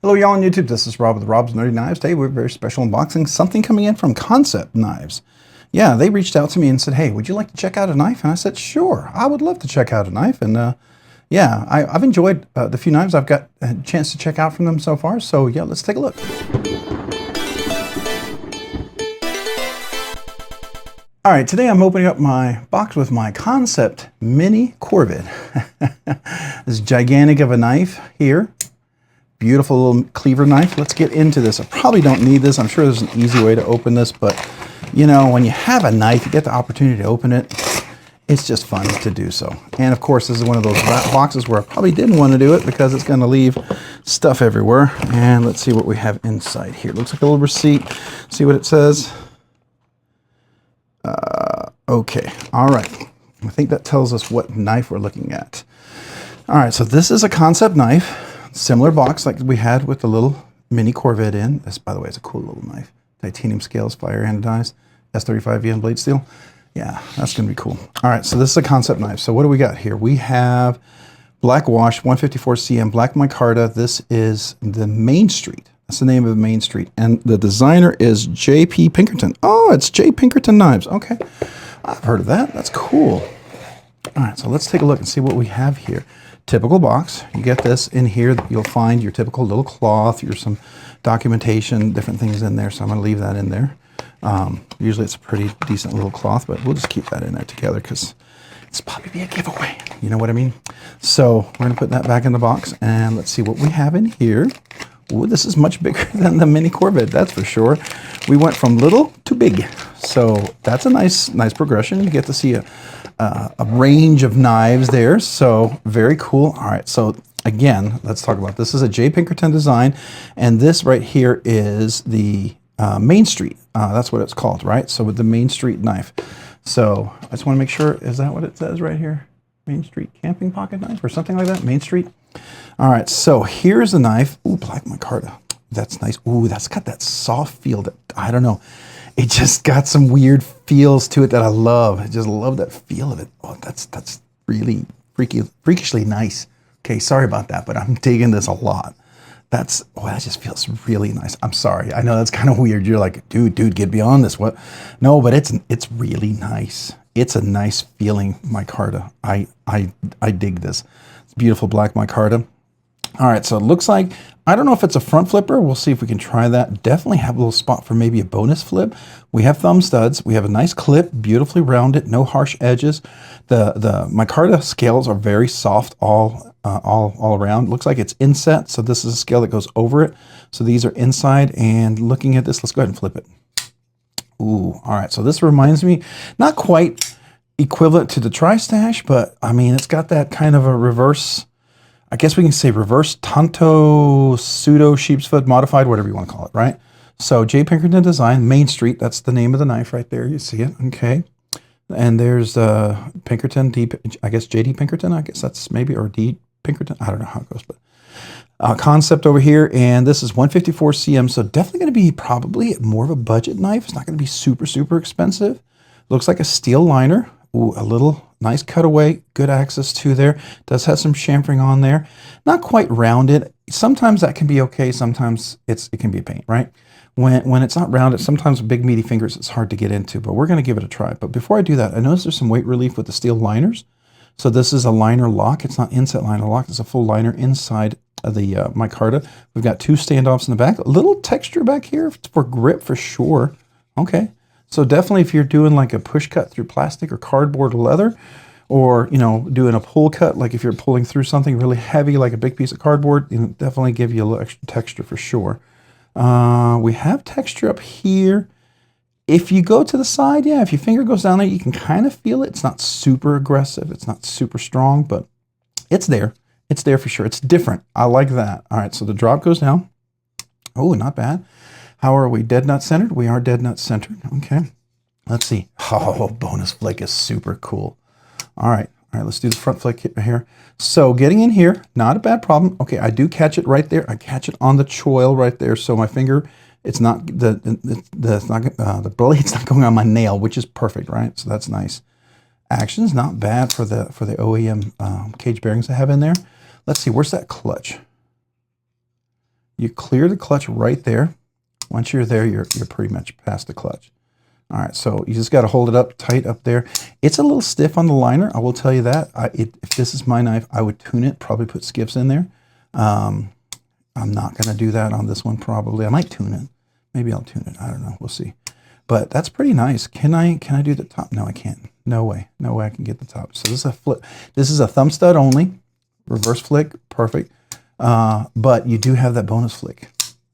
Hello y'all on YouTube, this is Rob with Rob's Nerdy Knives. Today we have a very special unboxing, something coming in from Kansept Knives. Yeah, they reached out to me and said, hey, would you like to check out a knife? And I said, sure, I would love to check out a knife. And yeah, I've enjoyed the few knives I've got a chance to check out from them so far. So yeah, let's take a look. All right, today I'm opening up my box with my Kansept Mini Corvid. This gigantic of a knife here. Beautiful little cleaver knife. Let's get into this. I probably don't need this. I'm sure there's an easy way to open this, but you know, when you have a knife, you get the opportunity to open it. It's just fun to do so. And of course, this is one of those boxes where I probably didn't want to do it because it's going to leave stuff everywhere. And let's see what we have inside here. It looks like a little receipt. See what it says. Okay. All right. I think that tells us what knife we're looking at. All right. So this is a Kansept knife. Similar box like we had with the little mini Corvid in. This, by the way, is a cool little knife. Titanium scales, fire anodized, S35VN blade steel. Yeah, that's going to be cool. All right, so this is a Kansept knife. So what do we got here? We have BlackWASH 154 cm black micarta. This is the Main Street. That's the name of the Main Street. And the designer is J.P. Pinkerton. Oh, it's J. Pinkerton Knives. Okay, I've heard of that. That's cool. All right, so let's take a look and see what we have here. Typical box. You get this in here. You'll find your typical little cloth, some documentation, different things in there. So I'm going to leave that in there. Usually it's a pretty decent little cloth, but we'll just keep that in there together because it's probably be a giveaway. You know what I mean? So we're going to put that back in the box and let's see what we have in here. Ooh, this is much bigger than the mini Corvid, that's for sure. We went from little to big. So that's a nice progression. You get to see a range of knives there. So very cool. All right. So again, let's talk about this. This is a J. Pinkerton design. And this right here is the Main Street. That's what it's called, right? So with the Main Street knife. So I just want to make sure, is that what it says right here? Main Street camping pocket knife or something like that? Main Street. All right. So here's the knife. Ooh, black micarta. That's nice. Ooh, that's got that soft feel that, I don't know. It just got some weird feels to it that I love. I just love that feel of it. Oh, that's really freakishly nice. Okay, sorry about that, but I'm digging this a lot. That just feels really nice. I'm sorry. I know that's kind of weird. You're like, dude, get beyond this. What? No, but it's really nice. It's a nice feeling micarta. I dig this. It's beautiful black micarta. All right, so it looks like, I don't know if it's a front flipper. We'll see if we can try that. Definitely have a little spot for maybe a bonus flip. We have thumb studs. We have a nice clip, beautifully rounded, no harsh edges. The micarta scales are very soft all around. Looks like it's inset, so this is a scale that goes over it. So these are inside, and looking at this, let's go ahead and flip it. Ooh, all right, so this reminds me, not quite equivalent to the Tri-Stash, but I mean, it's got that kind of a reverse, I guess we can say reverse Tonto pseudo sheep's foot modified, whatever you want to call it, right? So J. Pinkerton Design, Main Street, that's the name of the knife right there. You see it, okay. And there's Pinkerton, I guess JD Pinkerton, I guess that's maybe, or D Pinkerton, I don't know how it goes, but Kansept over here, and this is 154 cm, so definitely going to be probably more of a budget knife. It's not going to be super expensive. Looks like a steel liner. Ooh, a little nice cutaway, good access to there. Does have some chamfering on there. Not quite rounded. Sometimes that can be okay. Sometimes it can be a pain, right? When it's not rounded, sometimes with big meaty fingers, it's hard to get into, but we're going to give it a try. But before I do that, I notice there's some weight relief with the steel liners. So this is a liner lock. It's not inset liner lock. It's a full liner inside of the micarta. We've got two standoffs in the back. A little texture back here for grip for sure. Okay. So definitely if you're doing like a push cut through plastic or cardboard or leather, or, you know, doing a pull cut, like if you're pulling through something really heavy, like a big piece of cardboard, you know, definitely give you a little extra texture for sure. We have texture up here. If you go to the side, yeah, if your finger goes down there, you can kind of feel it. It's not super aggressive. It's not super strong, but it's there. It's there for sure. It's different. I like that. All right, so the drop goes down. Oh, not bad. How are we? Dead nut centered? We are dead nut centered. Okay. Let's see. Oh, bonus flick is super cool. All right. Let's do the front flick here. So getting in here, not a bad problem. Okay, I do catch it right there. I catch it on the choil right there. So my finger, it's not the blade's not going on my nail, which is perfect, right? So that's nice. Action's not bad for the OEM cage bearings I have in there. Let's see, where's that clutch? You clear the clutch right there. Once you're there, you're pretty much past the clutch. All right, so you just got to hold it up tight up there. It's a little stiff on the liner, I will tell you that. If this is my knife, I would tune it, probably put skiffs in there. I'm not going to do that on this one probably. I might tune it. Maybe I'll tune it. I don't know. We'll see. But that's pretty nice. Can I do the top? No, I can't. No way. No way I can get the top. So this is a flip. This is a thumb stud only. Reverse flick. Perfect. But you do have that bonus flick,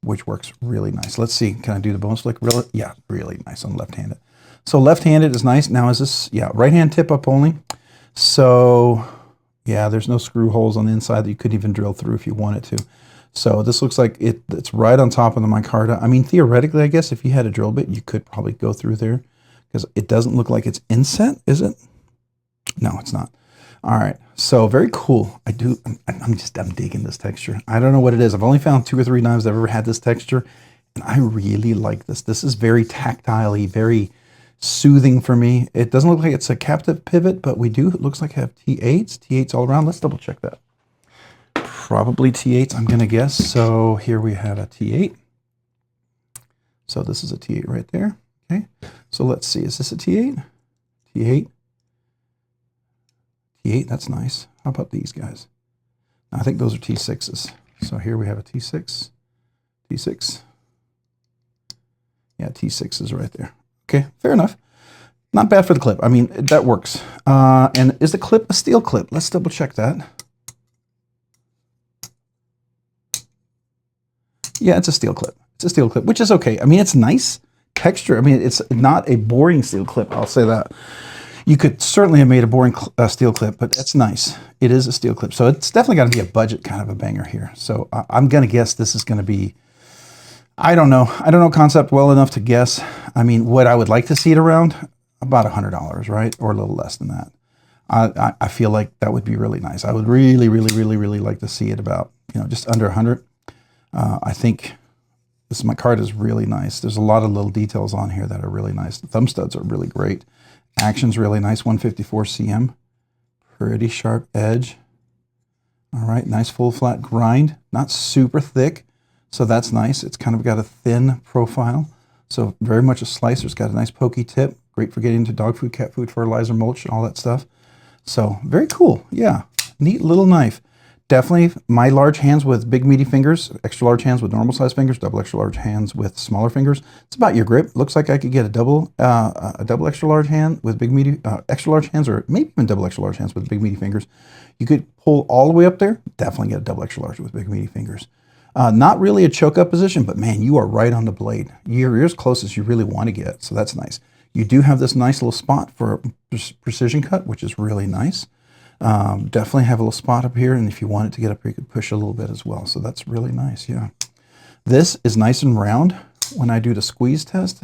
which works really nice. Let's see. Can I do the bonus flick? Really? Yeah, really nice on left-handed. So left-handed is nice. Now is this, yeah, right-hand tip up only. So yeah, there's no screw holes on the inside that you couldn't even drill through if you wanted to. So this looks like it's right on top of the micarta. I mean, theoretically, I guess if you had a drill bit, you could probably go through there because it doesn't look like it's inset, is it? No, it's not. All right, so very cool. I'm digging this texture. I don't know what it is. I've only found 2 or 3 knives that have ever had this texture, and I really like this. This is very tactile-y, very soothing for me. It doesn't look like it's a captive pivot, but it looks like I have T8s all around. Let's double check that. Probably T8s, I'm gonna guess. So here we have a T8. So this is a T8 right there. Okay, so let's see, is this a T8? T8. T8, that's nice. How about these guys? I think those are T6s. So here we have a T6, T6. Yeah, T6s right there. Okay, fair enough. Not bad for the clip. I mean, that works. And is the clip a steel clip? Let's double check that. Yeah, it's a steel clip. It's a steel clip, which is okay. I mean, it's nice texture. I mean, it's not a boring steel clip. I'll say that. You could certainly have made a boring steel clip, but that's nice. It is a steel clip. So it's definitely got to be a budget kind of a banger here. So I'm going to guess this is going to be, I don't know. I don't know Kansept well enough to guess. I mean, what I would like to see it around, about $100, right? Or a little less than that. I feel like that would be really nice. I would really, really, really, really like to see it about, just under 100. I think this micarta is really nice. There's a lot of little details on here that are really nice. The thumb studs are really great. Action's really nice, 154 cm. Pretty sharp edge. All right, nice full flat grind. Not super thick, so that's nice. It's kind of got a thin profile. So very much a slicer. It's got a nice pokey tip. Great for getting into dog food, cat food, fertilizer, mulch, all that stuff. So very cool. Yeah, neat little knife. Definitely my large hands with big meaty fingers, extra large hands with normal size fingers, double extra large hands with smaller fingers. It's about your grip. Looks like I could get a double extra large hand with big meaty, extra large hands, or maybe even double extra large hands with big meaty fingers. You could pull all the way up there. Definitely get a double extra large with big meaty fingers. Not really a choke up position, but man, you are right on the blade. You're as close as you really want to get, so that's nice. You do have this nice little spot for precision cut, which is really nice. Definitely have a little spot up here, and if you want it to get up here, you could push a little bit as well. So that's really nice, yeah. This is nice and round when I do the squeeze test.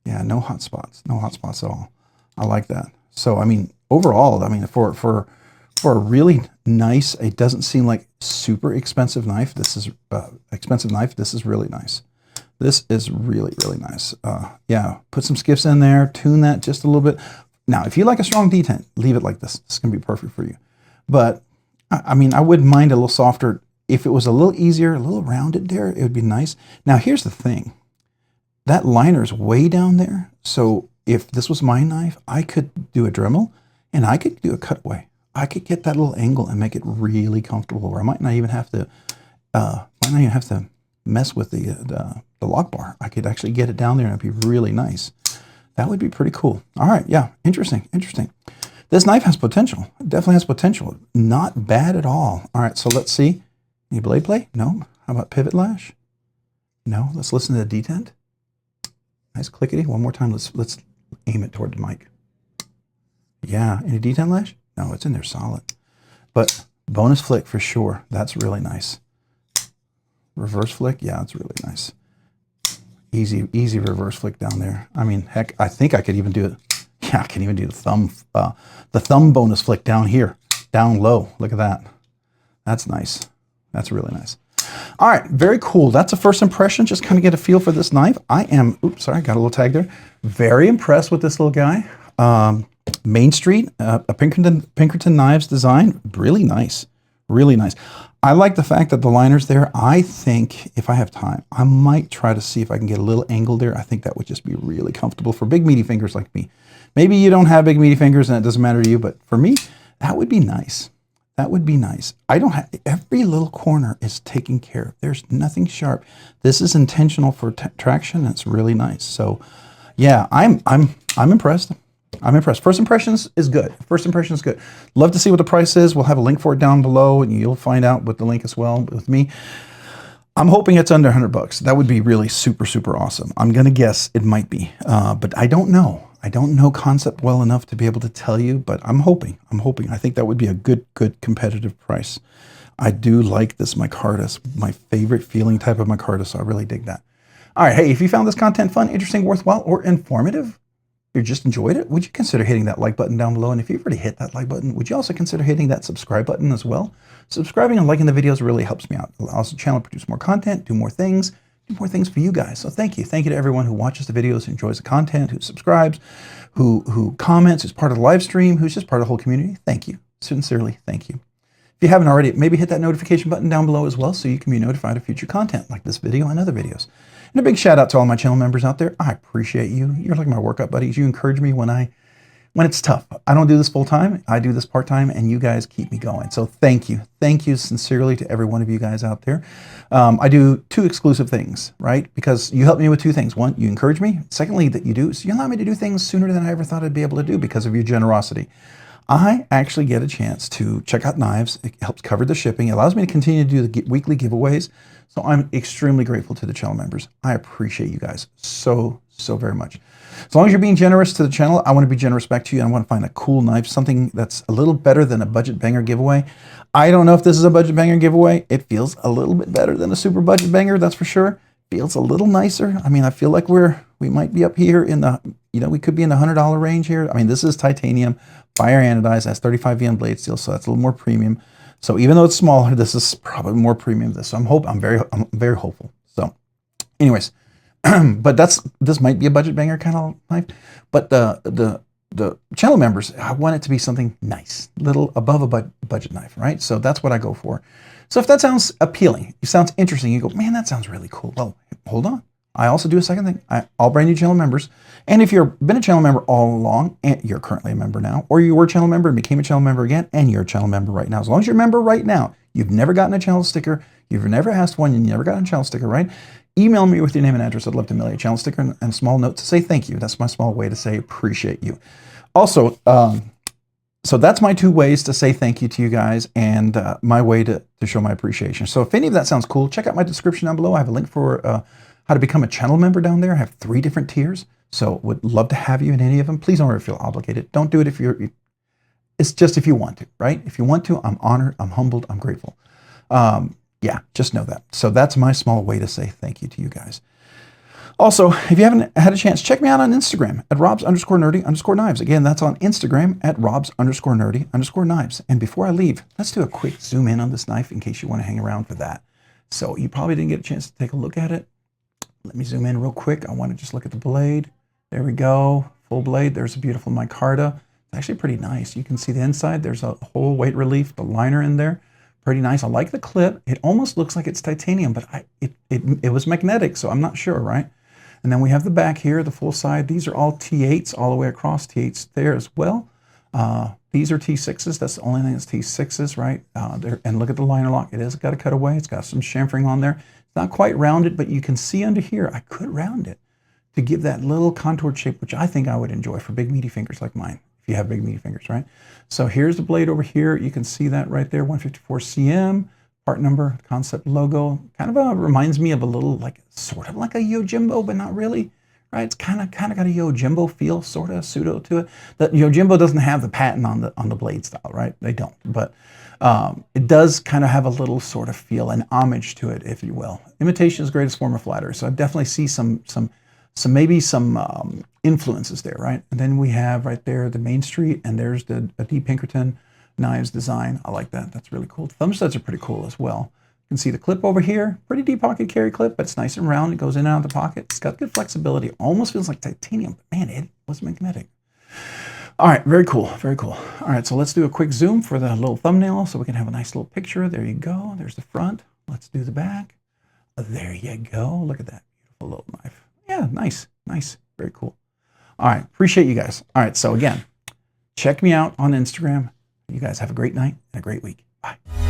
Yeah, no hot spots at all. I like that. So, I mean, overall, I mean, for a really nice, it doesn't seem like super expensive knife. This is This is really nice. This is really, really nice. Yeah, put some skiffs in there, tune that just a little bit. Now, if you like a strong detent, leave it like this. This is going to be perfect for you. But, I mean, I wouldn't mind a little softer. If it was a little easier, a little rounded there, it would be nice. Now, here's the thing. That liner's way down there. So if this was my knife, I could do a Dremel, and I could do a cutaway. I could get that little angle and make it really comfortable, where I might not even have to, mess with the lock bar. I could actually get it down there, and it'd be really nice. That would be pretty cool. All right, yeah, interesting. This knife has potential. It definitely has potential. Not bad at all. All right, so let's see. Any blade play? No. How about pivot lash? No. Let's listen to the detent. Nice clickety. One more time. Let's aim it toward the mic. Yeah. Any detent lash? No, it's in there solid. But bonus flick for sure. That's really nice. Reverse flick? Yeah, it's really nice. Easy reverse flick down there. I mean, heck, I think I could even do it. Yeah, I can even do the thumb bonus flick down here, down low. Look at that. That's nice. That's really nice. All right, very cool. That's a first impression. Just kind of get a feel for this knife. I am, oops, sorry, got a little tag there. Very impressed with this little guy. Main Street, a Pinkerton Knives design. Really nice. Really nice. I like the fact that the liner's there. I think if I have time, I might try to see if I can get a little angle there. I think that would just be really comfortable for big meaty fingers like me. Maybe you don't have big meaty fingers and it doesn't matter to you, but for me, that would be nice. That would be nice. I don't have, every little corner is taken care of. There's nothing sharp. This is intentional for traction. It's really nice. So yeah, I'm impressed. I'm impressed. First impressions is good. First impression is good. Love to see what the price is. We'll have a link for it down below, and you'll find out with the link as well with me. I'm hoping it's under 100 bucks. That would be really super, super awesome. I'm going to guess it might be, but I don't know. I don't know Kansept well enough to be able to tell you, but I'm hoping. I think that would be a good competitive price. I do like this micarta. It's my favorite feeling type of micarta, so I really dig that. All right, hey, if you found this content fun, interesting, worthwhile, or informative, you just enjoyed it, would you consider hitting that like button down below? And if you've already hit that like button, would you also consider hitting that subscribe button as well? Subscribing and liking the videos really helps me out. It allows the channel to produce more content, do more things for you guys. So thank you. Thank you to everyone who watches the videos, who enjoys the content, who subscribes, who comments, who's part of the live stream, who's just part of the whole community. Thank you. Sincerely, thank you. If you haven't already, maybe hit that notification button down below as well so you can be notified of future content like this video and other videos. And a big shout out to all my channel members out there. I appreciate you. You're like my workout buddies. You encourage me when it's tough. I don't do this full time. I do this part time, and you guys keep me going. So thank you. Thank you sincerely to every one of you guys out there. I do 2 exclusive things, right? Because you help me with 2 things. one, you encourage me. Secondly, that you allow me to do things sooner than I ever thought I'd be able to do because of your generosity. I actually get a chance to check out knives. It helps cover the shipping. It allows me to continue to do the weekly giveaways. So I'm extremely grateful to the channel members. I appreciate you guys so very much. As long as you're being generous to the channel, I want to be generous back to you. I want to find a cool knife, something that's a little better than a budget banger giveaway. I don't know if this is a budget banger giveaway. It feels a little bit better than a super budget banger, that's for sure. Feels a little nicer. I mean, I feel like we might be up here in the, we could be in the $100 range here. I mean, this is titanium, fire anodized, has 35 VN blade steel, so that's a little more premium. So even though it's smaller, this is probably more premium than this. So I'm very hopeful. So anyways, but this might be a budget banger kind of knife. But the channel members, I want it to be something nice, little above a budget knife, right? So that's what I go for. So if that sounds appealing, it sounds interesting, you go, man, that sounds really cool. Well, hold on. I also do a second thing. All brand new channel members. And if you've been a channel member all along, and you're currently a member now, or you were a channel member and became a channel member again, and you're a channel member right now, as long as you're a member right now, you've never gotten a channel sticker, you've never asked one, you never gotten a channel sticker, right? Email me with your name and address. I'd love to mail you a channel sticker and a small note to say thank you. That's my small way to say appreciate you. Also, so that's my 2 ways to say thank you to you guys and my way to show my appreciation. So if any of that sounds cool, check out my description down below. I have a link for how to become a channel member down there. I have 3 different tiers. So would love to have you in any of them. Please don't ever feel obligated. Don't do it if it's just if you want to, right? If you want to, I'm honored, I'm humbled, I'm grateful. Yeah, just know that. So that's my small way to say thank you to you guys. Also, if you haven't had a chance, check me out on Instagram at robs_nerdy_knives. Again, that's on Instagram at robs_nerdy_knives. And before I leave, let's do a quick zoom in on this knife in case you want to hang around for that. So you probably didn't get a chance to take a look at it. Let me zoom in real quick. I want to just look at the blade. There we go. Full blade. There's a beautiful micarta. It's actually pretty nice. You can see the inside. There's a whole weight relief, the liner in there. Pretty nice. I like the clip. It almost looks like it's titanium, but it was magnetic, so I'm not sure, right? And then we have the back here, the full side. These are all T8s all the way across, T8s there as well. These are T6s. That's the only thing that's T6s, right? And look at the liner lock. It has got a cutaway. It's got some chamfering on there. It's not quite rounded, but you can see under here, I could round it to give that little contoured shape, which I think I would enjoy for big meaty fingers like mine, if you have big meaty fingers, right? So here's the blade over here. You can see that right there, 154 cm, part number, Kansept logo. Kind of reminds me of a little, sort of like a Yojimbo, but not really, right? It's kind of got a Yojimbo feel, sort of pseudo to it. The Yojimbo doesn't have the patent on the blade style, right? They don't, but it does kind of have a little sort of feel, an homage to it, if you will. Imitation is the greatest form of flattery. So I definitely see some influences there, right? And then we have right there the Main Street, and there's the D. Pinkerton Knives design. I like that. That's really cool. The thumb studs are pretty cool as well. You can see the clip over here. Pretty deep pocket carry clip, but it's nice and round. It goes in and out of the pocket. It's got good flexibility. Almost feels like titanium, but man, it was magnetic. All right, very cool, very cool. All right, so let's do a quick zoom for the little thumbnail so we can have a nice little picture. There you go. There's the front. Let's do the back. There you go. Look at that beautiful little knife. Yeah, nice, nice, very cool. All right, appreciate you guys. All right, so again, check me out on Instagram. You guys have a great night and a great week. Bye.